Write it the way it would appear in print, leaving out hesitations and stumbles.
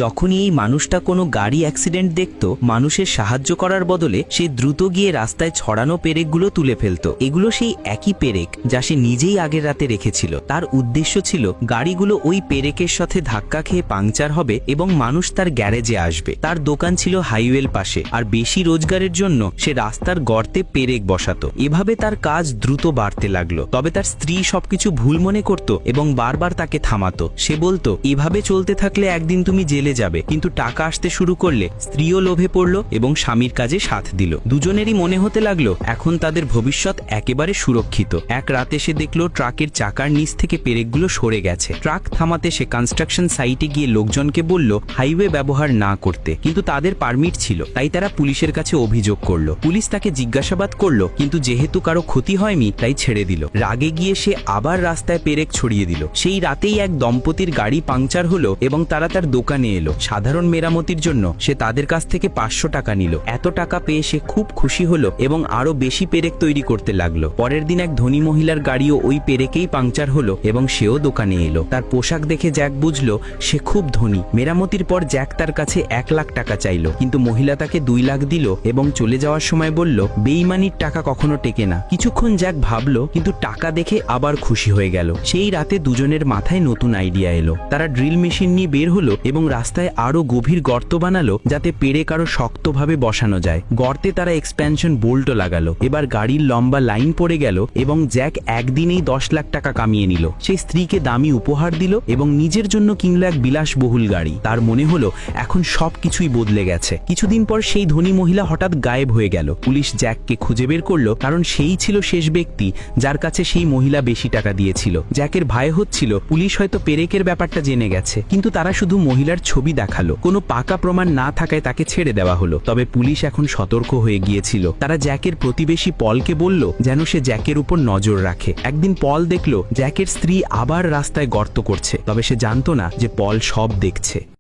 যখনই এই মানুষটা কোনো গাড়ি অ্যাক্সিডেন্ট দেখত, মানুষের সাহায্য করার বদলে সে দ্রুত গিয়ে রাস্তায় ছড়ানো পেরেকগুলো তুলে ফেলত। এগুলো সেই একই পেরেক যা সে নিজেই আগের রাতে রেখেছিল। তার উদ্দেশ্য ছিল গাড়িগুলো ওই পেরেকের সাথে ধাক্কা খেয়ে পাংচার হবে এবং মানুষ তার গ্যারেজে আসবে। তার দোকান ছিল হাইওয়ের পাশে, আর বেশি রোজগারের জন্য সে রাস্তার গর্তে পেরেক বসাতো। এভাবে তার কাজ দ্রুত বাড়তে লাগলো। তবে তার স্ত্রী সবকিছু ভুল মনে করত এবং বারবার তাকে থামাতো। সে বলতো, এভাবে চলতে থাকলে একদিন তুমি জেলে যাবে। কিন্তু টাকা আসতে শুরু করলে স্ত্রীও লোভে পড়লো এবং স্বামীর কাজে সাথ দিল। দুজনেরই মনে হতে লাগলো এখন তাদের ভবিষ্যৎ একেবারে সুরক্ষিত। এক রাতে সে দেখলো ট্রাকের চাকার নিচ থেকে পেরেকগুলো সরে গেছে। ট্রাক থামাতে সে কনস্ট্রাকশন সাইটে গিয়ে লোকজনকে বলল হাইওয়ে ব্যবহার না করতে, কিন্তু তাদের পারমিট ছিল। তাই তারা পুলিশের কাছে অভিযোগ করলো। পুলিশ তাকে জিজ্ঞাসাবাদ করলো, কিন্তু যেহেতু কারো ক্ষতি হয়নি তাই ছেড়ে দিল। রাগে গিয়ে সে আবার রাস্তায় পেরেক ছড়িয়ে দিল। সেই রাতেই এক দম্পতির গাড়ি পাংচার হলো এবং তারা তার দোকানে এলো। সাধারণ মেরামতির জন্য সে তাদের কাছ থেকে 500 টাকা নিল। এত টাকা পেয়ে সে খুব খুশি হলো এবং আরো বেশি পেরেক তৈরি করতে লাগলো। পরের দিন এক ধনী মহিলার গাড়িও ওই পেরেকেই পাংচার হলো এবং সেও দোকানে এলো। তার পোশাক দেখে জ্যাক বুঝলো সে খুব ধনী। মেরামতির পর জ্যাক তার কাছে 1 লাখ টাকা চাইলো, কিন্তু মহিলা তাকে 2 লাখ দিল এবং চলে যাওয়ার সময় বলল, বেইমানির টাকা কখনো টেকে না। কিছুক্ষণ জ্যাক ভাবলো, কিন্তু টাকা দেখে আবার খুশি হয়ে গেল। সেই রাতে দুজনের মাথায় নতুন আইডিয়া এলো। তারা ড্রিল মেশিন নিয়ে বের হলো এবং রাস্তায় আরো গভীর গর্ত বানালো যাতে পেরেক আরো শক্তভাবে বসানো যায়। গর্তে তারা এক্সপ্যানশন বোল্টও লাগালো। এবার গাড়ির লম্বা লাইন পড়ে গেল এবং জ্যাক একদিনেই 10 লাখ টাকা কামিয়ে নিল। সে স্ত্রীকে দামি উপহার দিল এবং নিজের জন্য কিনল এক বিলাসবহুল গাড়ি। তার মনে হলো এখন সবকিছুই বদলে গেছে। কিছুদিন পর সেই ধনী মহিলা হঠাৎ গায়েব হয়ে গেল। পুলিশ জ্যাককে খুঁজে বের করলো, কারণ সেই ছিল শেষ ব্যক্তি যার কাছে সেই মহিলা বেশি টাকা দিয়েছিল। জ্যাকের ভয় হচ্ছিল পুলিশ হয়তো পেরেকের ব্যাপারটা জেনে গেছে, কিন্তু তারা শুধু মহিলার ছবি দেখালো। কোনো পাকা প্রমাণ না থাকায় তাকে ছেড়ে দেওয়া হলো। তবে পুলিশ এখন সতর্ক হয়ে গিয়েছিল। তারা জ্যাকের প্রতিবেশী পলকে বলল যেন সে জ্যাকের উপর নজর রাখে। একদিন পল দেখলো জ্যাকের স্ত্রী আবার রাস্তায় গর্ত করছে, তবে সে জানতো না যে পল সব দেখছে।